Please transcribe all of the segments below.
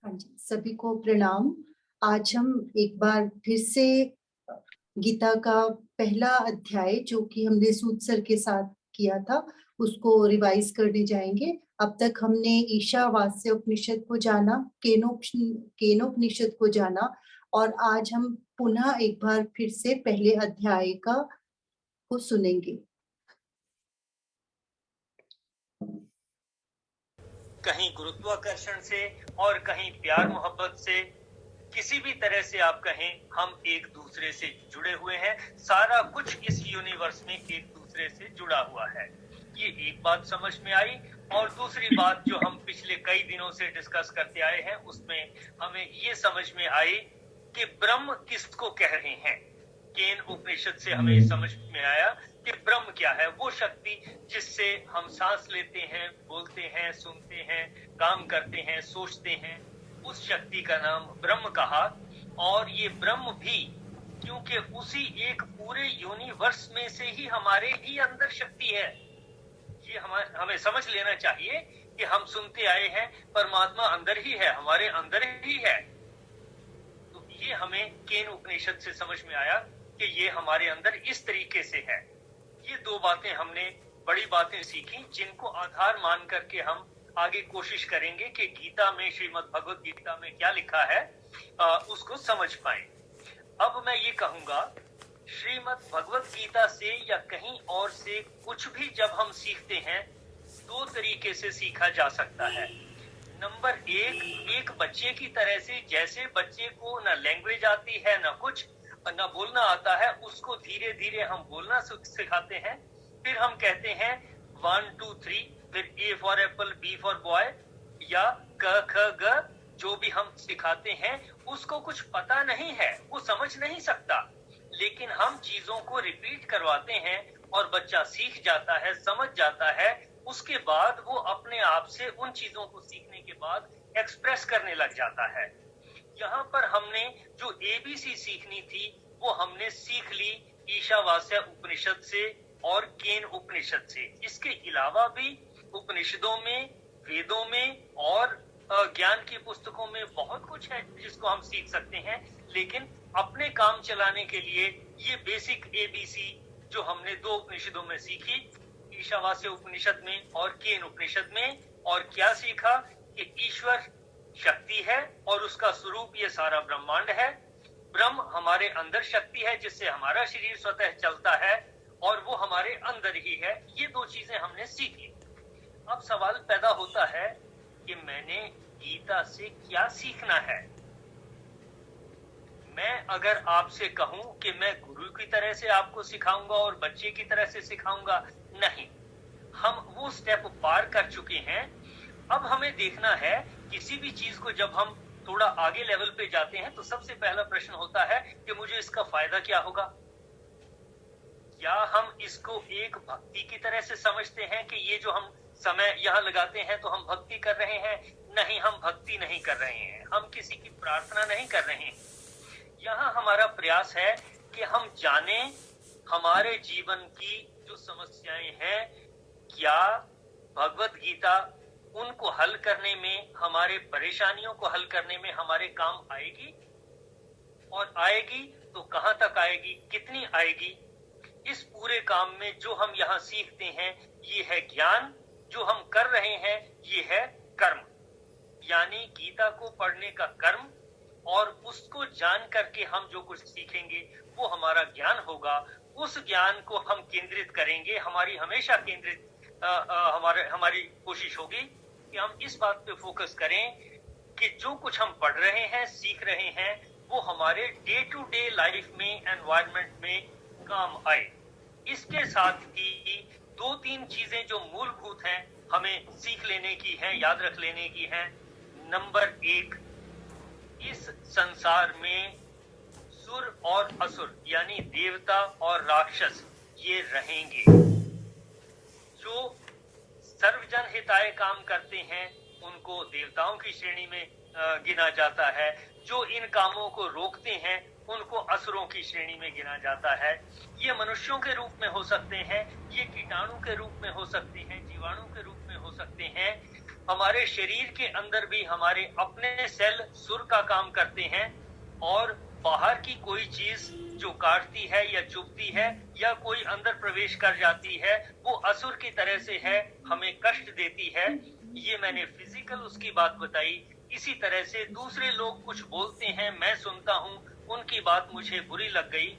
हाँ जी, सभी को प्रणाम। आज हम एक बार फिर से गीता का पहला अध्याय जो कि हमने सूत सर के साथ किया था, उसको रिवाइज करने जाएंगे। अब तक हमने ईशावास्य उपनिषद को जाना, केनोपनिषद को जाना, और आज हम पुनः एक बार फिर से पहले अध्याय को सुनेंगे। कहीं गुरुत्वाकर्षण से और कहीं प्यार मोहब्बत से, किसी भी तरह से आप कहें, हम एक दूसरे से जुड़े हुए हैं। सारा कुछ इस यूनिवर्स में एक दूसरे से जुड़ा हुआ है। ये एक बात समझ में आई। और दूसरी बात जो हम पिछले कई दिनों से डिस्कस करते आए हैं, उसमें हमें ये समझ में आई कि ब्रह्म किसको कह रहे हैं। केन उपनिषद से हमें समझ में आया कि ब्रह्म क्या है। वो शक्ति जिससे हम सांस लेते हैं, बोलते हैं, सुनते हैं, काम करते हैं, सोचते हैं, उस शक्ति का नाम ब्रह्म कहा। और ये ब्रह्म भी क्योंकि उसी एक पूरे यूनिवर्स में से ही हमारे ही अंदर शक्ति है। ये हमें समझ लेना चाहिए कि हम सुनते आए हैं परमात्मा अंदर ही है, हमारे अंदर ही है। तो ये हमें केन उपनिषद से समझ में आया कि ये हमारे अंदर इस तरीके से है। ये दो बातें हमने बड़ी बातें सीखी, जिनको आधार मान करके हम आगे कोशिश करेंगे कि गीता में, श्रीमद् भगवत गीता में क्या लिखा है, उसको समझ पाए। अब मैं ये कहूंगा, श्रीमद् भगवत गीता से या कहीं और से कुछ भी जब हम सीखते हैं, दो तरीके से सीखा जा सकता है। नंबर एक बच्चे की तरह से, जैसे बच्चे को ना लैंग्वेज आती है, ना कुछ, ना बोलना आता है, उसको धीरे धीरे हम बोलना सिखाते हैं। फिर हम कहते हैं 1 2 3, फिर A for apple, B for boy, या क ख ग, जो भी हम सिखाते हैं उसको कुछ पता नहीं है, वो समझ नहीं सकता, लेकिन हम चीजों को रिपीट करवाते हैं और बच्चा सीख जाता है, समझ जाता है। उसके बाद वो अपने आप से उन चीजों को सीखने के बाद एक्सप्रेस करने लग जाता है। यहाँ पर हमने जो एबीसी सीखनी थी वो हमने सीख ली ईशावास्य उपनिषद से और केन उपनिषद से। इसके अलावा भी उपनिषदों में, वेदों में और ज्ञान की पुस्तकों में बहुत कुछ है जिसको हम सीख सकते हैं, लेकिन अपने काम चलाने के लिए ये बेसिक एबीसी जो हमने दो उपनिषदों में सीखी, ईशावास्य उपनिषद में और केन उपनिषद में, और क्या सीखा कि ईश्वर शक्ति है और उसका स्वरूप ये सारा ब्रह्मांड है। ब्रह्म हमारे अंदर शक्ति है जिससे हमारा शरीर स्वतः चलता है और वो हमारे अंदर ही है। ये दो चीजें हमने सीख ली। अब सवाल पैदा होता है कि मैंने गीता से क्या सीखना है। मैं अगर आपसे कहूं कि मैं गुरु की तरह से आपको सिखाऊंगा और बच्चे की तरह से सिखाऊंगा, नहीं, हम वो स्टेप पार कर चुके हैं। अब हमें देखना है किसी भी चीज को जब हम थोड़ा आगे लेवल पे जाते हैं तो सबसे पहला प्रश्न होता है कि मुझे इसका फायदा क्या होगा। क्या हम इसको एक भक्ति की तरह से समझते हैं कि ये जो हम समय यहाँ लगाते हैं तो हम भक्ति कर रहे हैं? नहीं, हम भक्ति नहीं कर रहे हैं, हम किसी की प्रार्थना नहीं कर रहे हैं। यहाँ हमारा प्रयास है कि हम जाने हमारे जीवन की जो समस्याएं हैं, क्या भगवत गीता उनको हल करने में, हमारे परेशानियों को हल करने में हमारे काम आएगी, और आएगी तो कहां तक आएगी, कितनी आएगी। इस पूरे काम में जो हम यहाँ सीखते हैं ये है ज्ञान, जो हम कर रहे हैं ये है कर्म, यानी गीता को पढ़ने का कर्म, और उसको जान करके हम जो कुछ सीखेंगे वो हमारा ज्ञान होगा। उस ज्ञान को हम केंद्रित करेंगे, हमारी हमेशा केंद्रित हमारी कोशिश होगी कि हम इस बात पे फोकस करें कि जो कुछ हम पढ़ रहे हैं, सीख रहे हैं, वो हमारे डे टू डे लाइफ में, एनवायरनमेंट में काम आए। इसके साथ ही दो तीन चीजें जो मूलभूत हैं हमें सीख लेने की हैं, याद रख लेने की हैं। नंबर एक, इस संसार में सुर और असुर यानी देवता और राक्षस ये रहेंगे। जो सर्वजन हिताय काम करते हैं उनको देवताओं की श्रेणी में गिना जाता है। जो इन कामों को रोकते हैं उनको असुरों की श्रेणी में गिना जाता है। ये मनुष्यों के रूप में हो सकते हैं, ये कीटाणु के रूप में हो सकते हैं, जीवाणु के रूप में हो सकते हैं, हमारे शरीर के अंदर भी हमारे अपने सेल सुर का काम करते हैं और बाहर की कोई चीज जो काटती है या चुभती है या कोई अंदर प्रवेश कर जाती है वो असुर की तरह से है, हमें कष्ट देती है। ये मैंने फिजिकल उसकी बात बताई। इसी तरह से दूसरे लोग कुछ बोलते हैं, मैं सुनता हूँ, उनकी बात मुझे बुरी लग गई।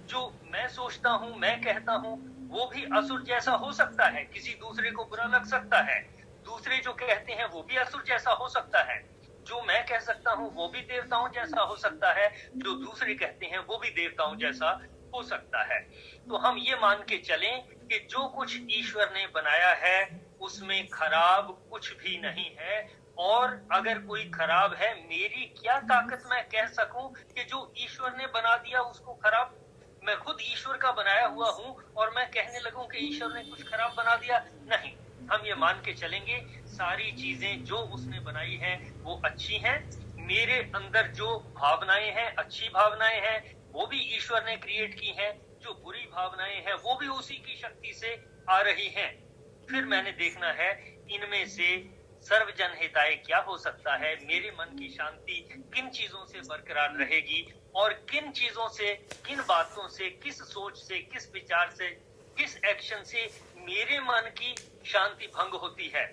जो मैं सोचता हूँ, मैं कहता हूँ, वो भी असुर जैसा हो सकता है, किसी दूसरे को बुरा लग सकता है। दूसरे जो कहते हैं वो भी असुर जैसा हो सकता है। जो मैं कह सकता हूँ वो भी देवताओं जैसा हो सकता है, जो दूसरे कहते हैं वो भी देवताओं जैसा हो सकता है। तो हम ये मान के चलें कि जो कुछ ईश्वर ने बनाया है उसमें खराब कुछ भी नहीं है। और अगर कोई खराब है, मेरी क्या ताकत मैं कह सकूं कि जो ईश्वर ने बना दिया उसको खराब। मैं खुद ईश्वर का बनाया हुआ हूं और मैं कहने लगूं कि ईश्वर ने कुछ खराब बना दिया। नहीं, हम ये मान के चलेंगे सारी चीजें जो उसने बनाई हैं वो अच्छी हैं। मेरे अंदर जो भावनाएं हैं, अच्छी भावनाएं हैं, वो भी ईश्वर ने क्रिएट की हैं। जो बुरी भावनाएं हैं वो भी उसी की शक्ति से आ रही हैं। फिर मैंने देखना है इनमें से सर्वजन हिताय क्या हो सकता है, मेरे मन की शांति किन चीजों से बरकरार रहेगी और किन चीजों से, किन बातों से, किस सोच से, किस विचार से, किस एक्शन से मेरे मन की शांति भंग होती है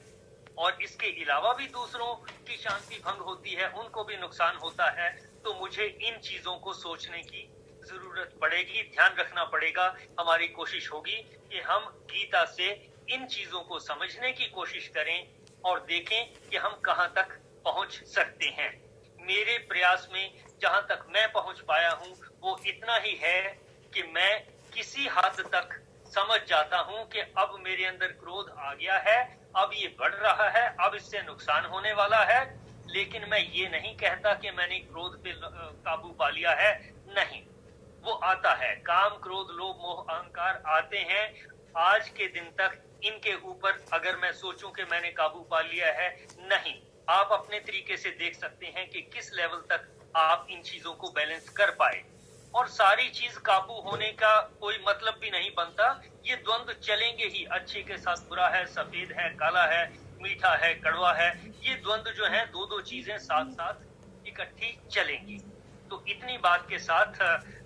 और इसके अलावा भी दूसरों की शांति भंग होती है, उनको भी नुकसान होता है। तो मुझे इन चीजों को सोचने की जरूरत पड़ेगी, ध्यान रखना पड़ेगा। हमारी कोशिश होगी कि हम गीता से इन चीजों को समझने की कोशिश करें और देखें कि हम कहां तक पहुंच सकते हैं। मेरे प्रयास में जहां तक मैं पहुंच पाया हूं वो इतना ही है कि मैं किसी हद तक समझ जाता हूं कि अब मेरे अंदर क्रोध आ गया है, अब ये बढ़ रहा है, अब इससे नुकसान होने वाला है। लेकिन मैं ये नहीं कहता कि मैंने क्रोध पे काबू पा लिया है। नहीं, वो आता है। काम, क्रोध, लोभ, मोह, अहंकार आते हैं। आज के दिन तक इनके ऊपर अगर मैं सोचूं कि मैंने काबू पा लिया है, नहीं। आप अपने तरीके से देख सकते हैं कि किस लेवल तक आप इन चीजों को बैलेंस कर पाए। और सारी चीज काबू होने का कोई मतलब भी नहीं बनता। ये द्वंद्व चलेंगे ही, अच्छे के साथ बुरा है, सफेद है, काला है, मीठा है, कड़वा है। ये द्वंद्व जो है, दो दो चीजें साथ साथ इकट्ठी चलेंगी। तो इतनी बात के साथ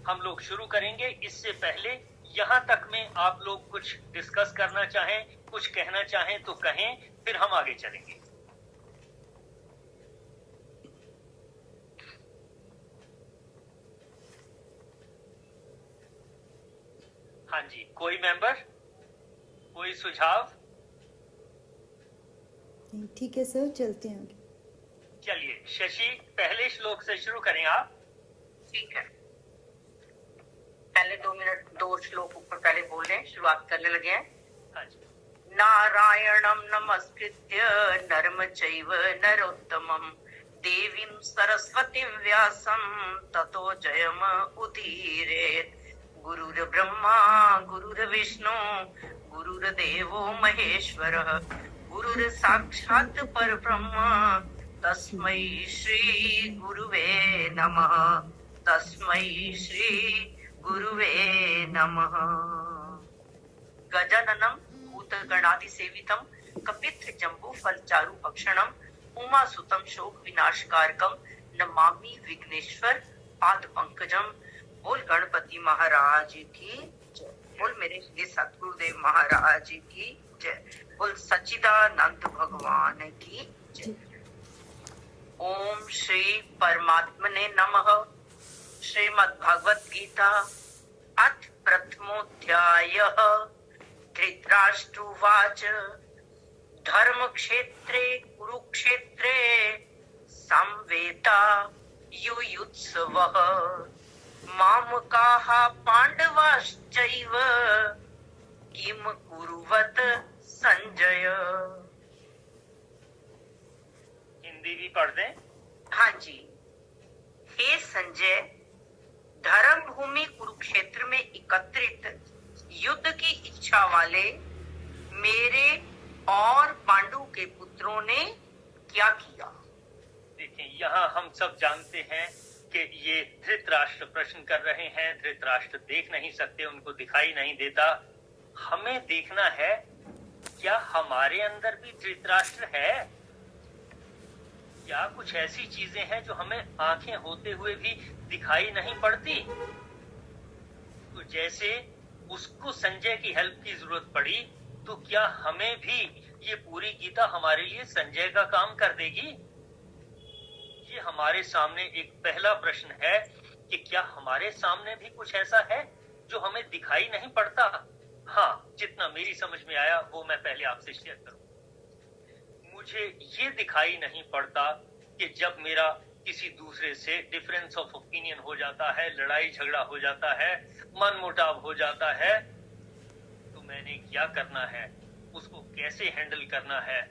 हम लोग शुरू करेंगे। इससे पहले यहाँ तक में आप लोग कुछ डिस्कस करना चाहें, कुछ कहना चाहें तो कहें, फिर हम आगे चलेंगे। हाँ जी, कोई मेंबर, कोई सुझाव? ठीक है सर, चलते हैं आगे। चलिए शशि, पहले श्लोक से शुरू करें आप। ठीक है, पहले 2 मिनट 2 श्लोक ऊपर पहले बोल रहे हैं, शुरुआत करने लगे हैं। हाँ जी। नारायणं नमस्कृत्य नरम चैव नरोत्तमं देवीं सरस्वतीं व्यासं ततो जयम उदीरयेत्। गुरुर्ब्रह्मा गुरुर्विष्णु गुरुर्देवो महेश्वरः गुरुर्साक्षात् परब्रह्म तस्मै श्री गुरुवे नमः। तस्मै श्री गुरुवे नमः। गजाननं भूतगणादिसेवितं कपित्थ जम्बू फलचारु भक्षणं उमासुतं शोक विनाशकारकं नमामि विघ्नेश्वर पाद पंकजम। बोल गणपति महाराज की जय। बोल मेरे श्री सतगुरुदेव महाराज की जय। बोल सच्चिदानंद भगवान की जय। ओम श्री परमात्मने नमः। श्रीमद् भगवत गीता अथ प्रथमोऽध्यायः। धृतराष्ट्रोवाच धर्म क्षेत्रे कुरुक्षेत्रे संवेता युयुत्सवः मामकाः पांडवाश्चैव किम कुर्वत संजय। हिंदी भी पढ़ दें। हाँ जी। हे संजय, धर्म भूमि कुरुक्षेत्र में एकत्रित युद्ध की इच्छा वाले मेरे और पांडु के पुत्रों ने क्या किया? देखिए, यहाँ हम सब जानते हैं कि ये धृतराष्ट्र प्रश्न कर रहे हैं। धृतराष्ट्र देख नहीं सकते, उनको दिखाई नहीं देता। हमें देखना है क्या हमारे अंदर भी धृतराष्ट्र है? क्या कुछ ऐसी चीजें हैं जो हमें आंखें होते हुए भी दिखाई नहीं पड़ती? तो जैसे उसको संजय की हेल्प की जरूरत पड़ी, तो क्या हमें भी ये पूरी गीता हमारे लिए संजय का काम कर देगी? ये हमारे सामने एक पहला प्रश्न है कि क्या हमारे सामने भी कुछ ऐसा है जो हमें दिखाई नहीं पड़ता? हाँ, जितना मेरी समझ में आया वो मैं पहले आपसे शेयर करूं। मुझे ये दिखाई नहीं पड़ता कि जब मेरा किसी दूसरे से डिफरेंस ऑफ ओपिनियन हो जाता है, लड़ाई झगड़ा हो जाता है, मनमुटाव हो जाता है, तो मैंने क्या करना है, उसको कैसे हैंडल करना है,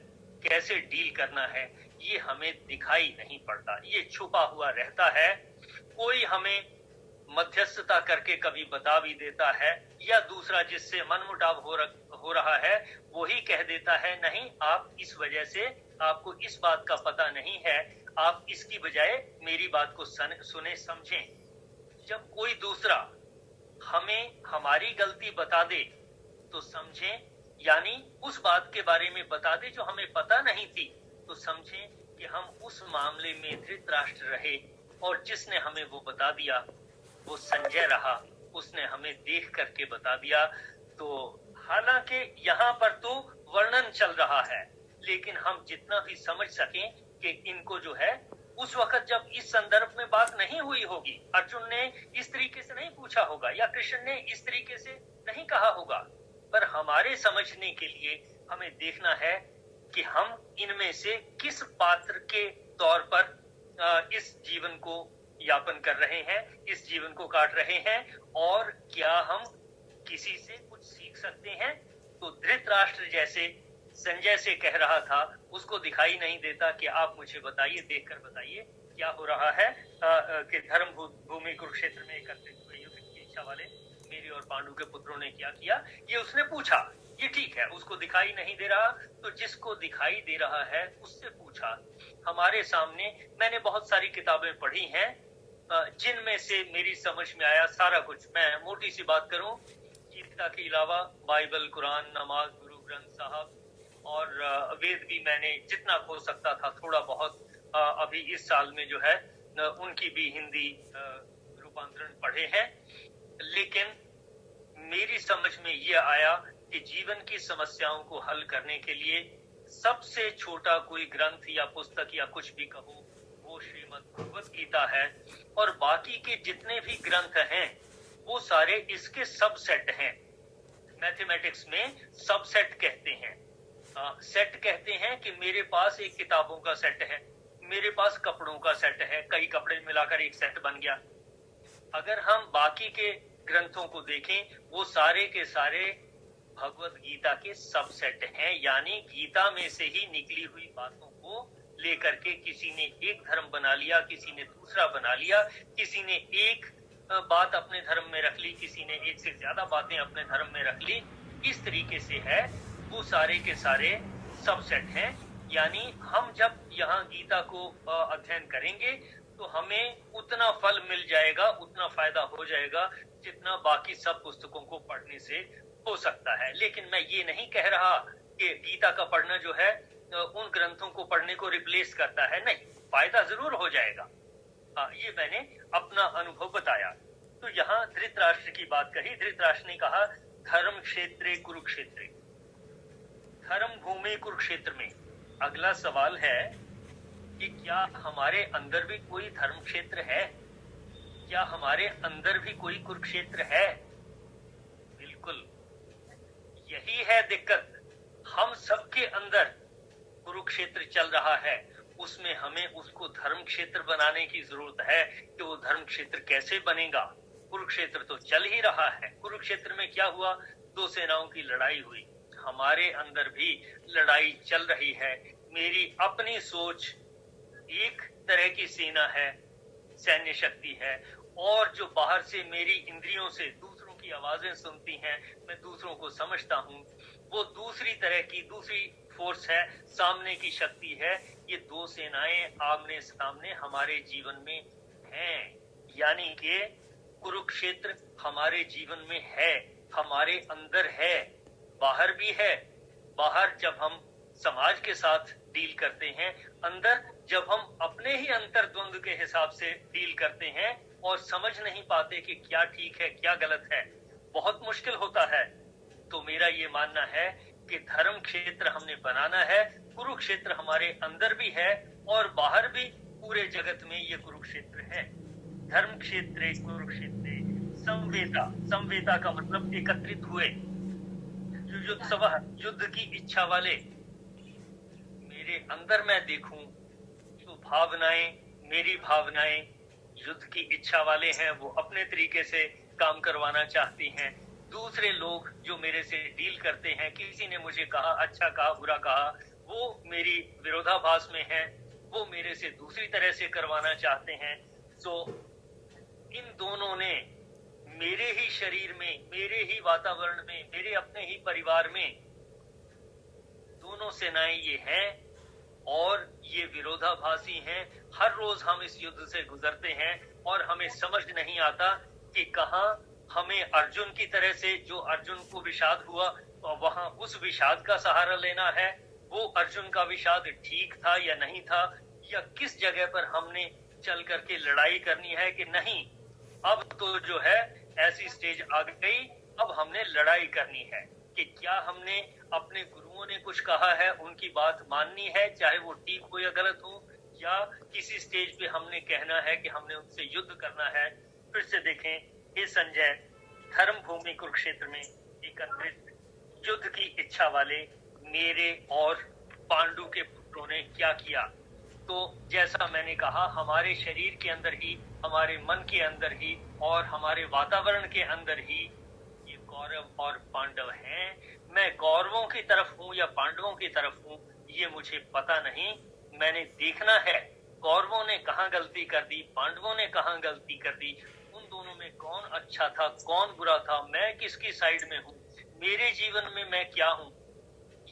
कैसे डील करना है, ये हमें दिखाई नहीं पड़ता, ये छुपा हुआ रहता है। कोई हमें मध्यस्थता करके कभी बता भी देता है, या दूसरा जिससे मनमुटाव हो रहा है वही कह देता है, नहीं आप इस वजह से, आपको इस बात का पता नहीं है, आप इसकी बजाय मेरी बात को सुने समझें। जब कोई दूसरा हमें हमारी गलती बता दे तो समझें, यानी उस बात के बारे में बता दे जो हमें पता नहीं थी, तो समझें कि हम उस मामले में धृतराष्ट्र रहे, और जिसने हमें वो बता दिया वो संजय रहा, उसने हमें देख करके बता दिया। तो हालांकि यहाँ पर तो वर्णन चल रहा है, लेकिन हम जितना भी समझ सकें कि इनको जो है, उस वक्त जब इस संदर्भ में बात नहीं हुई होगी, अर्जुन ने इस तरीके से नहीं पूछा होगा या कृष्ण ने इस तरीके से नहीं कहा होगा, पर हमारे समझने के लिए हमें देखना है कि हम इनमें से किस पात्र के तौर पर इस जीवन को यापन कर रहे हैं, इस जीवन को काट रहे हैं, और क्या हम किसी से कुछ सीख सकते हैं। तो धृतराष्ट्र जैसे संजय से कह रहा था, उसको दिखाई नहीं देता कि आप मुझे बताइए, देखकर बताइए क्या हो रहा है, कि धर्म भूमि कुरुक्षेत्र में करते हुए युद्ध की इच्छा वाले मेरी और पांडु के पुत्रों ने क्या किया, ये उसने पूछा। ये ठीक है, उसको दिखाई नहीं दे रहा, तो जिसको दिखाई दे रहा है उससे पूछा। हमारे सामने मैंने बहुत सारी किताबें पढ़ी हैं, जिनमें से मेरी समझ में आया सारा कुछ। मैं मोटी सी बात करूं, गीता के अलावा बाइबल, कुरान, नमाज, गुरु ग्रंथ साहब और वेद भी मैंने जितना हो सकता था थोड़ा बहुत अभी इस साल में जो है उनकी भी हिंदी रूपांतरण पढ़े हैं। लेकिन मेरी समझ में ये आया कि जीवन की समस्याओं को हल करने के लिए सबसे छोटा कोई ग्रंथ या पुस्तक या कुछ भी कहो, वो श्रीमद् भगवत गीता है, और बाकी के जितने भी ग्रंथ हैं वो सारे इसके सबसेट हैं। मैथमेटिक्स में सबसेट कहते हैं, सेट कहते हैं कि मेरे पास एक किताबों का सेट है, मेरे पास कपड़ों का सेट है, कई कपड़े मिलाकर एक सेट बन गया। अगर हम बाकी के ग्रंथों को देखें, वो सारे के सारे भगवत गीता के सबसेट हैं, यानी गीता में से ही निकली हुई बातों को लेकर के किसी ने एक धर्म बना लिया, किसी ने दूसरा बना लिया, किसी ने एक बात अपने धर्म में रख ली, किसी ने एक से ज्यादा बातें अपने धर्म में रख ली। इस तरीके से है, वो सारे के सारे सबसेट हैं। यानी हम जब यहाँ गीता को अध्ययन करेंगे तो हमें उतना फल मिल जाएगा, उतना फायदा हो जाएगा जितना बाकी सब पुस्तकों को पढ़ने से हो सकता है। लेकिन मैं ये नहीं कह रहा कि गीता का पढ़ना जो है उन ग्रंथों को पढ़ने को रिप्लेस करता है, नहीं, फायदा जरूर हो जाएगा। ये मैंने अपना अनुभव बताया। तो यहाँ धृतराष्ट्र की बात कही, धृतराष्ट्र ने कहा धर्म क्षेत्रे कुरुक्षेत्रे, धर्म भूमि कुरुक्षेत्र में। अगला सवाल है कि क्या हमारे अंदर भी कोई धर्म क्षेत्र है, क्या हमारे अंदर भी कोई कुरुक्षेत्र है? बिल्कुल, यही है दिक्कत। हम सबके अंदर कुरुक्षेत्र चल रहा है, उसमें हमें उसको धर्म क्षेत्र बनाने की जरूरत है। कि वो धर्म क्षेत्र कैसे बनेगा? कुरुक्षेत्र तो चल ही रहा है। कुरुक्षेत्र में क्या हुआ? दो सेनाओं की लड़ाई हुई। हमारे अंदर भी लड़ाई चल रही है। मेरी अपनी सोच एक तरह की सेना है, सैन्य शक्ति है, और जो बाहर से मेरी इंद्रियों से दूसरों की आवाजें सुनती हैं, मैं दूसरों को समझता हूँ, वो दूसरी तरह की दूसरी फोर्स है, सामने की शक्ति है। ये दो सेनाएं आमने सामने हमारे जीवन में हैं। यानी कि कुरुक्षेत्र हमारे जीवन में है, हमारे अंदर है, बाहर भी है। बाहर जब हम समाज के साथ डील करते हैं, अंदर जब हम अपने ही अंतर्द्वंद के हिसाब से डील करते हैं और समझ नहीं पाते कि क्या ठीक है क्या गलत है, बहुत मुश्किल होता है। तो मेरा ये मानना है कि धर्म क्षेत्र हमने बनाना है, कुरुक्षेत्र हमारे अंदर भी है और बाहर भी, पूरे जगत में ये कुरुक्षेत्र है। धर्म क्षेत्र कुरुक्षेत्र संवेदा, संवेदा का मतलब एकत्रित हुए, युयुत्सवः युद्ध की इच्छा वाले। मेरे अंदर मैं देखूं तो भावनाएं, मेरी भावनाएं युद्ध की इच्छा वाले हैं, वो अपने तरीके से काम करवाना चाहती हैं। दूसरे लोग जो मेरे से डील करते हैं, किसी ने मुझे कहा, अच्छा कहा, बुरा कहा, वो मेरी विरोधाभास में है, वो मेरे से दूसरी तरह से करवाना चाहते हैं। सो इन दोनों ने मेरे ही शरीर में, मेरे ही वातावरण में, मेरे अपने ही परिवार में दोनों सेनाएं ये हैं और ये विरोधाभासी हैं। हर रोज हम इस युद्ध से गुजरते हैं और हमें समझ नहीं आता कि कहाँ हमें अर्जुन की तरह से, जो अर्जुन को विषाद हुआ वहां उस विषाद का सहारा लेना है, वो अर्जुन का विषाद ठीक था या नहीं था, या किस जगह पर हमने चल करके लड़ाई करनी है कि नहीं, अब तो जो है ऐसी स्टेज आ गई, अब हमने लड़ाई करनी है कि क्या हमने अपने गुरुओं ने कुछ कहा है उनकी बात माननी है, चाहे वो ठीक हो या गलत हो, या किसी स्टेज पे हमने कहना है कि हमने उनसे युद्ध करना है। फिर से देखें, हे संजय, धर्म भूमि कुरुक्षेत्र में एकत्रित युद्ध की इच्छा वाले मेरे और पांडु के पुत्रों ने क्या किया। तो जैसा मैंने कहा, हमारे शरीर के अंदर ही, हमारे मन के अंदर ही और हमारे वातावरण के अंदर ही ये कौरव और पांडव हैं। मैं कौरवों की तरफ हूँ या पांडवों की तरफ हूँ, ये मुझे पता नहीं। मैंने देखना है कौरवों ने कहाँ गलती कर दी, पांडवों ने कहाँ गलती कर दी, उन दोनों में कौन अच्छा था, कौन बुरा था, मैं किसकी साइड में हूँ, मेरे जीवन में मैं क्या हूँ,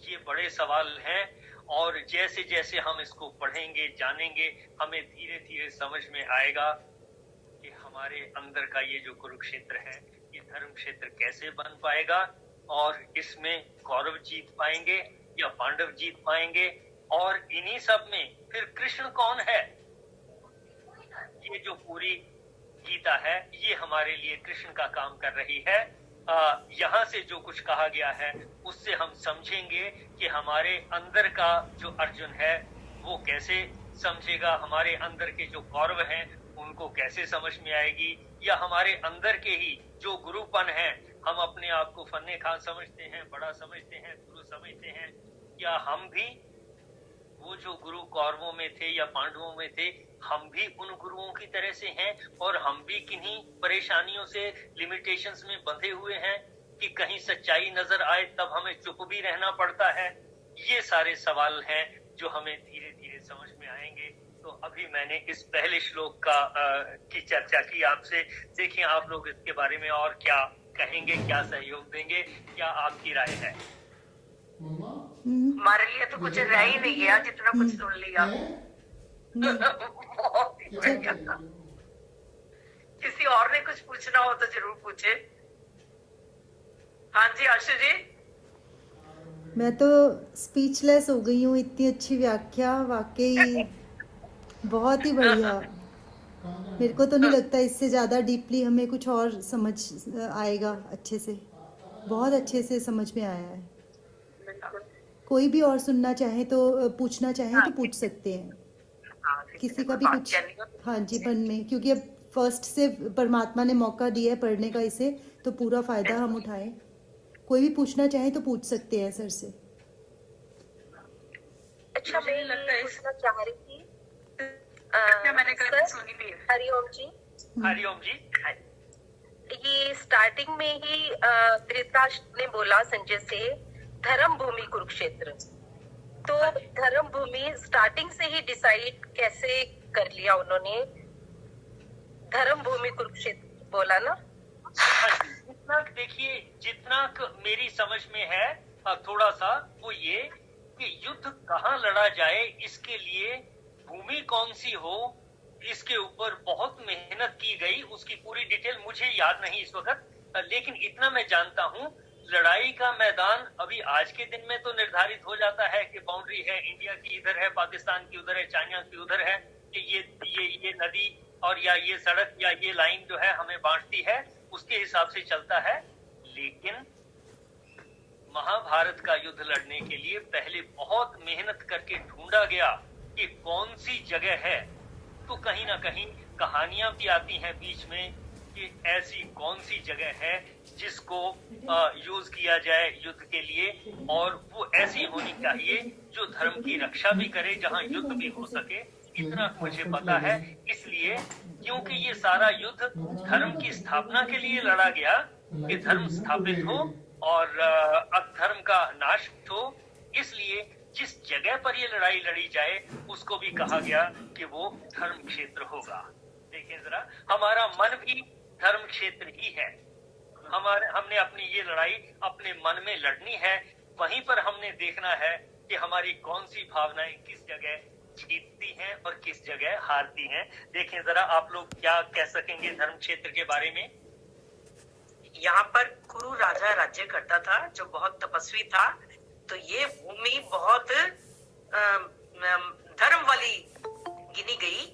ये बड़े सवाल हैं। और जैसे जैसे हम इसको पढ़ेंगे, जानेंगे, हमें धीरे धीरे समझ में आएगा कि हमारे अंदर का ये जो कुरुक्षेत्र है, ये धर्म क्षेत्र कैसे बन पाएगा और इसमें कौरव जीत पाएंगे या पांडव जीत पाएंगे। और इन्हीं सब में फिर कृष्ण कौन है, ये जो पूरी गीता है ये हमारे लिए कृष्ण का काम कर रही है। यहाँ से जो कुछ कहा गया है उससे हम समझेंगे कि हमारे अंदर का जो अर्जुन है वो कैसे समझेगा, हमारे अंदर के जो कौरव हैं उनको कैसे समझ में आएगी, या हमारे अंदर के ही जो गुरुपन है, हम अपने आप को फन्ने खान समझते हैं, बड़ा समझते हैं, गुरु समझते हैं, क्या हम भी वो जो गुरु कौरवों में थे या पांडवों में थे, हम भी उन गुरुओं की तरह से हैं और हम भी किन्हीं परेशानियों से, लिमिटेशंस में बंधे हुए हैं कि कहीं सच्चाई नजर आए तब हमें चुप भी रहना पड़ता है। ये सारे सवाल हैं जो हमें धीरे धीरे समझ में आएंगे। तो अभी मैंने इस पहले श्लोक की चर्चा की आपसे। देखिए आप लोग इसके बारे में और क्या कहेंगे, क्या सहयोग देंगे, क्या आपकी राय है? हमारे लिए तो कुछ रह ही नहीं गया, जितना कुछ सुन लिया। बहुत ही बढ़िया। किसी और ने कुछ पूछना हो तो जरूर पूछे। हाँ जी आशु जी। मैं तो स्पीचलेस हो गई हूँ, इतनी अच्छी व्याख्या, वाकई बहुत ही बढ़िया। मेरे को तो नहीं लगता इससे ज़्यादा डीपली हमें कुछ और समझ आएगा। अच्छे से, बहुत अच्छे से समझ में आया है। कोई भी और सुनना चाहे तो, पूछना चाहे तो पूछ सकते हैं, किसी का भी कुछ। हाँ जी, मन में, क्योंकि अब फर्स्ट से परमात्मा ने मौका दिया है पढ़ने का इसे, तो पूरा फायदा हम उठाएं। कोई भी पूछना चाहे तो पूछ सकते हैं सर से। अच्छा, मैं लगता है पूछना चाह रही थी। मैंने कहा सुनी भी। हरिओम जी। हरिओम जी। ये स्टार्टिंग में ही धृतराष्ट्र ने बोला संजय से, धर्म भूमि कुरुक्षेत्र। तो धर्म भूमि स्टार्टिंग से ही डिसाइड कैसे कर लिया उन्होंने? धर्म भूमि कुरुक्षेत्र बोला ना? जितना देखिए, जितना मेरी समझ में है थोड़ा सा, वो ये कि युद्ध कहाँ लड़ा जाए, इसके लिए भूमि कौन सी हो, इसके ऊपर बहुत मेहनत की गई। उसकी पूरी डिटेल मुझे याद नहीं इस वक्त, लेकिन इतना मैं जानता हूँ लड़ाई का मैदान अभी आज के दिन में तो निर्धारित हो जाता है कि बाउंड्री है, इंडिया की इधर है, पाकिस्तान की उधर है, चाइना की उधर है, कि ये नदी और या ये सड़क या ये लाइन जो है हमें बांटती है, उसके हिसाब से चलता है। लेकिन महाभारत का युद्ध लड़ने के लिए पहले बहुत मेहनत करके ढूंढा गया कि कौन सी जगह है। तो कहीं ना कहीं कहानियां भी आती हैं बीच में कि ऐसी कौन सी जगह है जिसको यूज किया जाए युद्ध के लिए, और वो ऐसी होनी चाहिए जो धर्म की रक्षा भी करे, जहां युद्ध भी हो सके। इतना मुझे पता है, इसलिए क्योंकि ये सारा युद्ध धर्म की स्थापना के लिए लड़ा गया कि धर्म स्थापित हो और अधर्म का नाश हो, इसलिए जिस जगह पर ये लड़ाई लड़ी जाए उसको भी कहा गया कि वो धर्म क्षेत्र होगा। देखिए जरा, हमारा मन भी धर्म क्षेत्र ही है। हमने अपनी ये लड़ाई अपने मन में लड़नी है, वहीं पर हमने देखना है कि हमारी कौन सी भावनाएं किस जगह जीतती हैं और किस जगह हारती हैं। देखें जरा, आप लोग क्या कह सकेंगे धर्म क्षेत्र के बारे में? यहाँ पर कुरु राजा राज्य करता था जो बहुत तपस्वी था, तो ये भूमि बहुत धर्म वाली गिनी गई,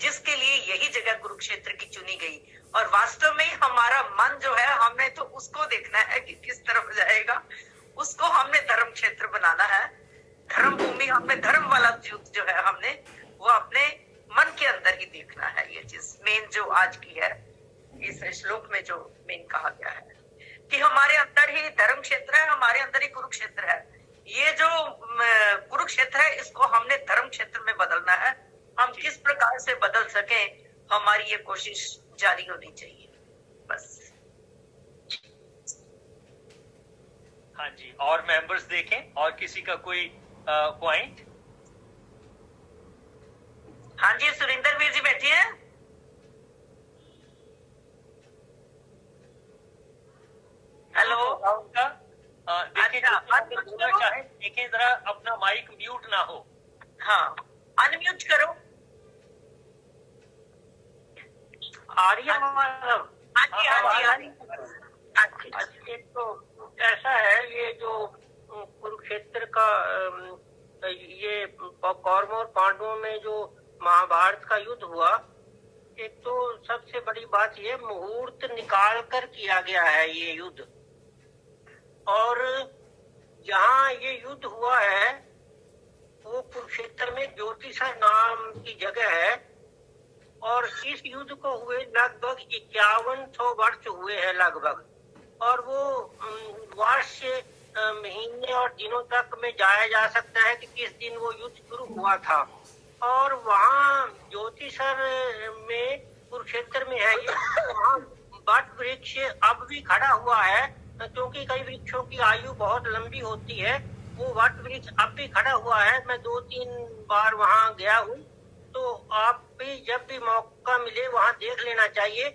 जिसके लिए यही जगह कुरुक्षेत्र की चुनी गई। और वास्तव में हमारा मन जो है, हमने तो उसको देखना है कि किस तरफ जाएगा, उसको हमने धर्म क्षेत्र बनाना है। धर्म भूमि हमने, धर्म वाला युद्ध जो है हमने वो अपने मन के अंदर ही देखना है। ये चीज मेन जो आज की है, इस श्लोक में जो मेन कहा गया है कि हमारे अंदर ही धर्म क्षेत्र है, हमारे अंदर ही कुरुक्षेत्र है। ये जो कुरुक्षेत्र है, इसको हमने धर्म क्षेत्र में बदलना है। हम किस प्रकार से बदल सके, हमारी ये कोशिश जारी होनी चाहिए, बस। हाँ जी, और मेंबर्स देखें, और किसी का कोई पॉइंट? हाँ जी, सुरेंद्र वीर जी बैठे हैं। हेलो। देखें जरा, अपना माइक म्यूट ना हो। हाँ, अनम्यूट करो। आ रही है हमारा? हाँ जी। एक तो ऐसा है, ये जो कुरुक्षेत्र का ये कौरवों और पांडवों में जो महाभारत का युद्ध हुआ, एक तो सबसे बड़ी बात ये मुहूर्त निकाल कर किया गया है ये युद्ध। और जहाँ ये युद्ध हुआ है वो कुरुक्षेत्र में ज्योतिषा नाम की जगह है, और इस युद्ध को हुए लगभग 5100 वर्ष हुए हैं लगभग। और वो वर्ष, महीने और दिनों तक में जाया जा सकता है कि किस दिन वो युद्ध शुरू हुआ था। और वहाँ ज्योतिषर में, कुरुक्षेत्र में है ये, वहाँ वट वृक्ष अब भी खड़ा हुआ है, क्योंकि कई वृक्षों की आयु बहुत लंबी होती है। वो वट वृक्ष अब भी खड़ा हुआ है। मैं 2-3 बार वहाँ गया हूँ, तो आप भी जब भी मौका मिले वहाँ देख लेना चाहिए।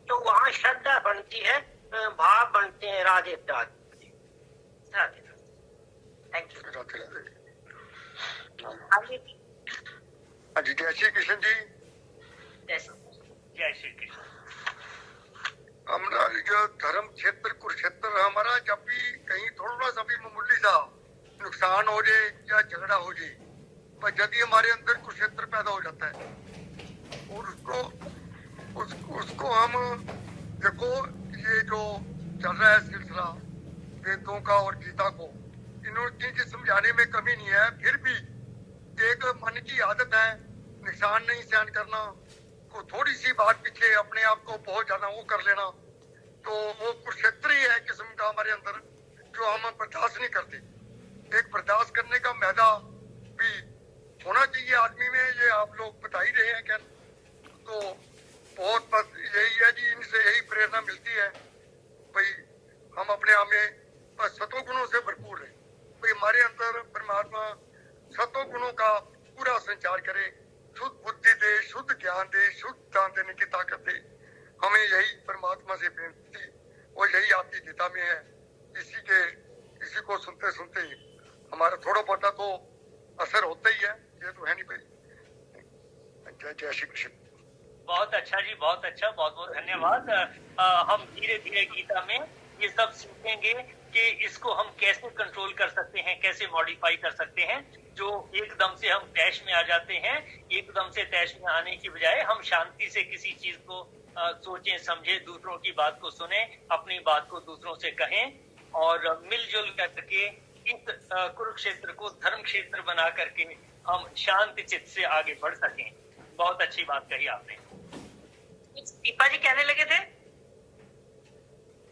तो वहाँ श्रद्धा बनती है, भाव बनते हैं। राधे राधे। Thank you. हाँ जी, जय श्री कृष्ण जी। जय श्री कृष्ण। हमारा जो धर्म क्षेत्र कुरुक्षेत्र, हमारा जब भी कहीं थोड़ा सा भी मामूली सा नुकसान हो जाए या झगड़ा हो जाए, पर यदि हमारे अंदर कुरुक्षेत्र पैदा हो जाता है और उसको हम देखो, ये जो चल रहा है सिलसिला वेदों का और गीता को, इन्होंने चीज समझाने में कमी नहीं है। फिर भी एक मन की आदत है नुकसान नहीं सहन करना, को थोड़ी सी बात पीछे अपने आप को बहुत ज्यादा वो कर लेना, तो वो कुरुक्षेत्र ही है किस्म का हमारे अंदर, जो हम बर्दाश्त नहीं करते। एक बर्दाश्त करने का मैदान भी होना चाहिए आदमी में, ये आप लोग बता ही रहे हैं। क्या तो बहुत बस यही है जी, इनसे यही प्रेरणा मिलती है भाई हम अपने आप में बस सतों गुणों से भरपूर है। भाई हमारे अंदर परमात्मा सतों गुणों का पूरा संचार करे, शुद्ध बुद्धि दे, शुद्ध ज्ञान दे, शुद्ध दान देने की ताकत दे। हमें यही परमात्मा से बेनती और यही आपकी गीता में है। इसी को सुनते सुनते ही हमारा थोड़ा बहुत तो असर होता ही है, ये तो है नहीं भाई। जय श्री कृष्ण। बहुत अच्छा जी, बहुत अच्छा, बहुत बहुत धन्यवाद। हम धीरे धीरे गीता में ये सब सीखेंगे कि इसको हम कैसे कंट्रोल कर सकते हैं, कैसे मॉडिफाई कर सकते हैं। जो एकदम से हम तैश में आ जाते हैं, एकदम से तैश में आने की बजाय हम शांति से किसी चीज को सोचें, समझें, दूसरों की बात को सुने, अपनी बात को दूसरों से कहें और मिलजुल करके इस कुरुक्षेत्र को धर्म क्षेत्र बना करके हम शांत चित्त से आगे बढ़ सकें। बहुत अच्छी बात कही आपने। दीपा जी कहने लगे थे?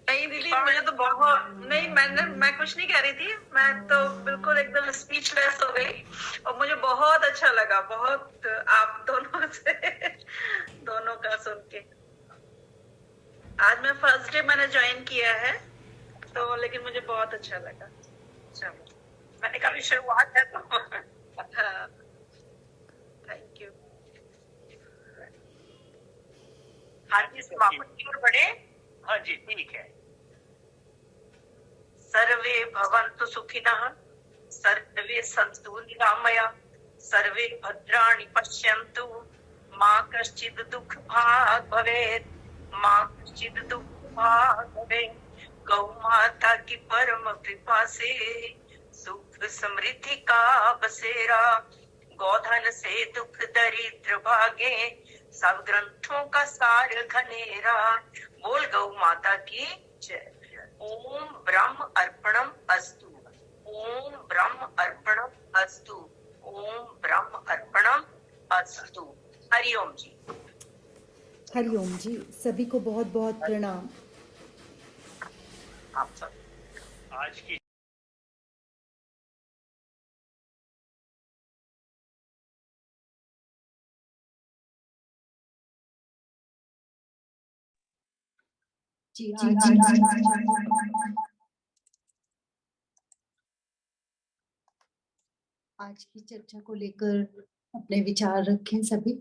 नहीं दीदी, मुझे तो बहुत नहीं, मैं कुछ नहीं कह रही थी, मैं तो बिल्कुल एकदम स्पीचलेस हो गई और मुझे बहुत अच्छा लगा, बहुत आप दोनों से दोनों का सुन के। आज मैं फर्स्ट डे मैंने ज्वाइन किया है तो, लेकिन मुझे बहुत अच्छा लगा। चलो, मैंने कहा शुरुआत है तो हाँ, थैंक यू। हाँ जी, समापन की ओर बढ़े। हाँ जी, ठीक है। सर्वे भवन्तु सुखिनः, सर्वे सन्तु निरामया, सर्वे भद्राणि पश्यन्तु, मा कश्चित् दुःखभाग् भवेत्, मा कश्चित् दुःखभाग् भवेत्। गौ माता की परम कृपा से सुख समृद्धि का बसेरा, गोधन से दुख दरिद्र भागे, सब ग्रंथों का सार घनेरा। बोल गौ माता की जय। ओम ब्रह्म अर्पणम अस्तु, ओम ब्रह्म अर्पणम अस्तु, ओम ब्रह्म अर्पणम अस्तु। हरिओम जी। हरिओम जी, सभी को बहुत बहुत प्रणाम। आप सब आज की जी, आज की चर्चा को लेकर अपने विचार रखें सभी।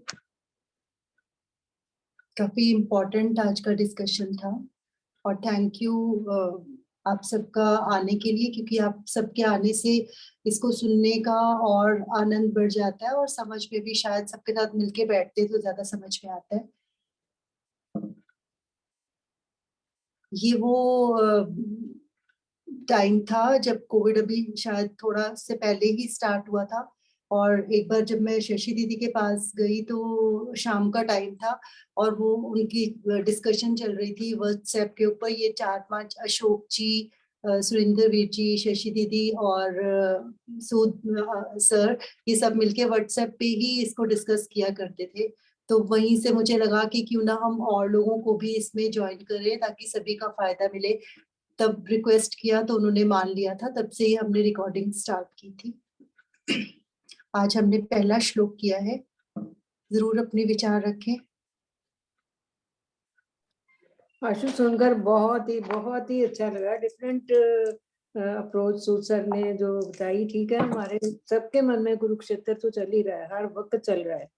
काफी इम्पोर्टेंट आज का डिस्कशन था और थैंक यू आप सबका आने के लिए, क्योंकि आप सबके आने से इसको सुनने का और आनंद बढ़ जाता है और समझ में भी, शायद सबके साथ मिलके बैठते तो ज्यादा समझ में आता है। ये वो टाइम था जब कोविड अभी शायद थोड़ा से पहले ही स्टार्ट हुआ था और एक बार जब मैं शशि दीदी के पास गई तो शाम का टाइम था और वो उनकी डिस्कशन चल रही थी व्हाट्सएप के ऊपर। ये 4-5 अशोक जी, सुरेंद्र वीर जी, शशि दीदी और सूद सर, ये सब मिलके व्हाट्सएप पे ही इसको डिस्कस किया करते थे। तो वहीं से मुझे लगा कि क्यों ना हम और लोगों को भी इसमें ज्वाइन करें ताकि सभी का फायदा मिले। तब रिक्वेस्ट किया तो उन्होंने मान लिया था, तब से ही हमने रिकॉर्डिंग स्टार्ट की थी। आज हमने पहला श्लोक किया है, जरूर अपने विचार रखें। आशु सुनकर बहुत ही अच्छा लगा। डिफरेंट अप्रोच सूद सर ने जो बताई, ठीक है, हमारे सबके मन में कुरुक्षेत्र तो चल ही रहा है, हर वक्त चल रहा है।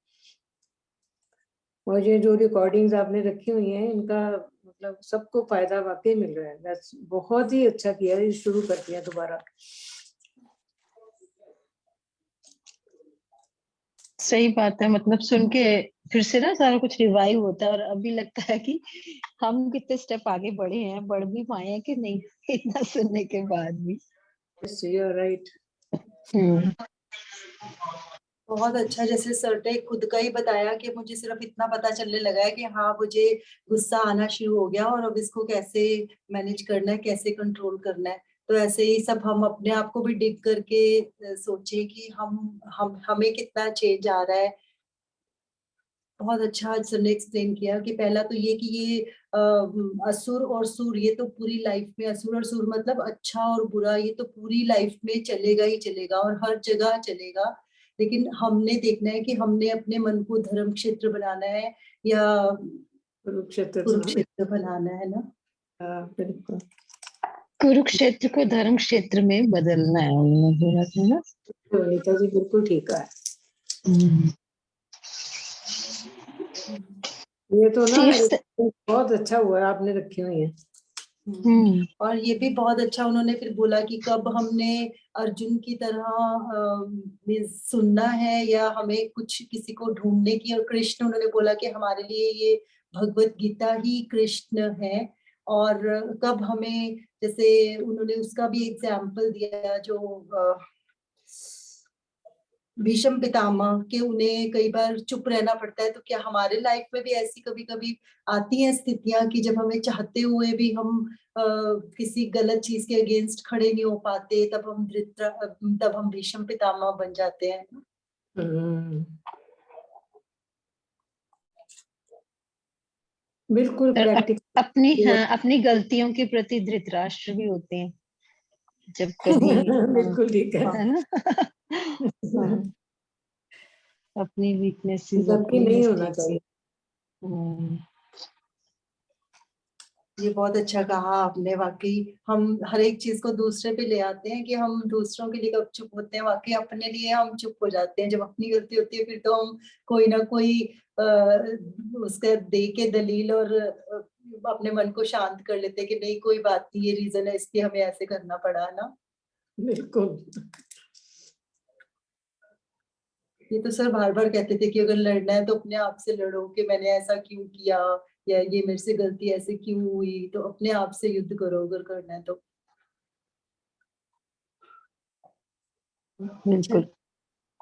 और ये जो रिकॉर्डिंग्स आपने रखी हुई हैं, इनका मतलब सबको फायदा वाकई मिल रहा है। बस बहुत ही अच्छा किया, ये शुरू कर दिया दोबारा। सही बात है, मतलब सुन के फिर से ना सारा कुछ रिवाइव होता है और अभी लगता है कि हम कितने स्टेप आगे बढ़े हैं, बढ़ भी पाए हैं कि नहीं इतना सुनने के बाद भी। Yes, you are right. बहुत अच्छा, जैसे सर ने खुद का ही बताया कि मुझे सिर्फ इतना पता चलने लगा है कि हाँ, मुझे गुस्सा आना शुरू हो गया और अब इसको कैसे मैनेज करना है, कैसे कंट्रोल करना है। तो ऐसे ही सब हम अपने आप को भी डिग करके सोचें कि हमें कितना चेंज आ रहा है। बहुत अच्छा सर ने एक्सप्लेन किया कि पहला तो ये कि ये असुर और सुर, ये तो पूरी लाइफ में, असुर और सुर मतलब अच्छा और बुरा, ये तो पूरी लाइफ में चलेगा ही चलेगा और हर जगह चलेगा। लेकिन हमने देखना है कि हमने अपने मन को धर्म क्षेत्र बनाना है या कुरुक्षेत्र बनाना है ना। बिल्कुल, कुरुक्षेत्र को धर्म क्षेत्र में बदलना है, उन्होंने बोला था ना। वनीता जी बिल्कुल ठीक है। ये तो ना बहुत अच्छा हुआ आपने रखी हुई है। और ये भी बहुत अच्छा उन्होंने फिर बोला कि कब हमने अर्जुन की तरह सुनना है या हमें कुछ किसी को ढूंढने की। और कृष्ण, उन्होंने बोला कि हमारे लिए ये भगवत गीता ही कृष्ण है और कब हमें, जैसे उन्होंने उसका भी एग्जाम्पल दिया जो भीष्म पितामह के, उन्हें कई बार चुप रहना पड़ता है। तो क्या हमारे लाइफ में भी ऐसी कभी कभी आती हैं स्थितियां कि जब हमें चाहते हुए भी हम किसी गलत चीज के अगेंस्ट खड़े नहीं हो पाते, तब हम भीष्म पितामह बन जाते हैं। बिल्कुल प्रैक्टिकल। अपनी गलतियों के प्रति धृतराष्ट्र भी होते हैं जब कभी बिल्कुल ठीक है ना। हाँ, अपनी वीकनेसेस सबकी नहीं होना चाहिए। ये बहुत अच्छा कहा आपने। वाकई हम हर एक चीज को दूसरे पे ले आते हैं कि हम दूसरों के लिए कब चुप होते हैं, वाकई अपने लिए हम चुप हो जाते हैं। जब अपनी गलती होती है फिर तो हम कोई ना कोई उसका दे के दलील और अपने मन को शांत कर लेते हैं कि नहीं कोई बात नहीं, ये रीजन है इसलिए हमें ऐसे करना पड़ा ना। बिल्कुल। ये तो सर बार बार कहते थे कि अगर लड़ना है तो अपने आप से लड़ो कि मैंने ऐसा क्यों किया, या ये मेरे से गलती ऐसे क्यों हुई। तो अपने आप से युद्ध करो अगर करना है तो। बिल्कुल।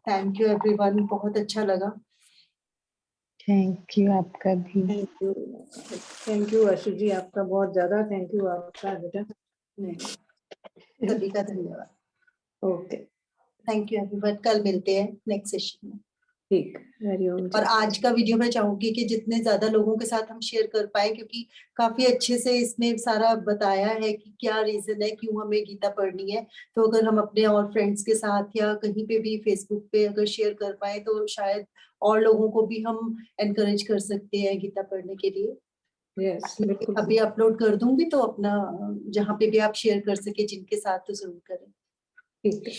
थैंक यू एवरीवन, बहुत अच्छा लगा। थैंक यू आपका भी। थैंक यू आशु जी, आपका बहुत ज्यादा थैंक यू आपका बेटा। सभी का धन्यवाद। ओके, थैंक यू एवरीवन, कल मिलते हैं नेक्स्ट सेशन में। ठीक, हरिओम। और आज का वीडियो मैं चाहूंगी कि जितने ज्यादा लोगों के साथ हम शेयर कर पाए, क्योंकि काफी अच्छे से इसमें सारा बताया है कि क्या रीजन है क्यों हमें गीता पढ़नी है। तो अगर हम अपने और फ्रेंड्स के साथ या कहीं पे भी फेसबुक पे अगर शेयर कर पाए तो शायद और लोगों को भी हम एनकरेज कर सकते हैं गीता पढ़ने के लिए। यस, बिल्कुल। अभी अपलोड कर दूंगी तो अपना जहाँ पे भी आप शेयर कर सके जिनके साथ, तो जरूर करें। ठीक है।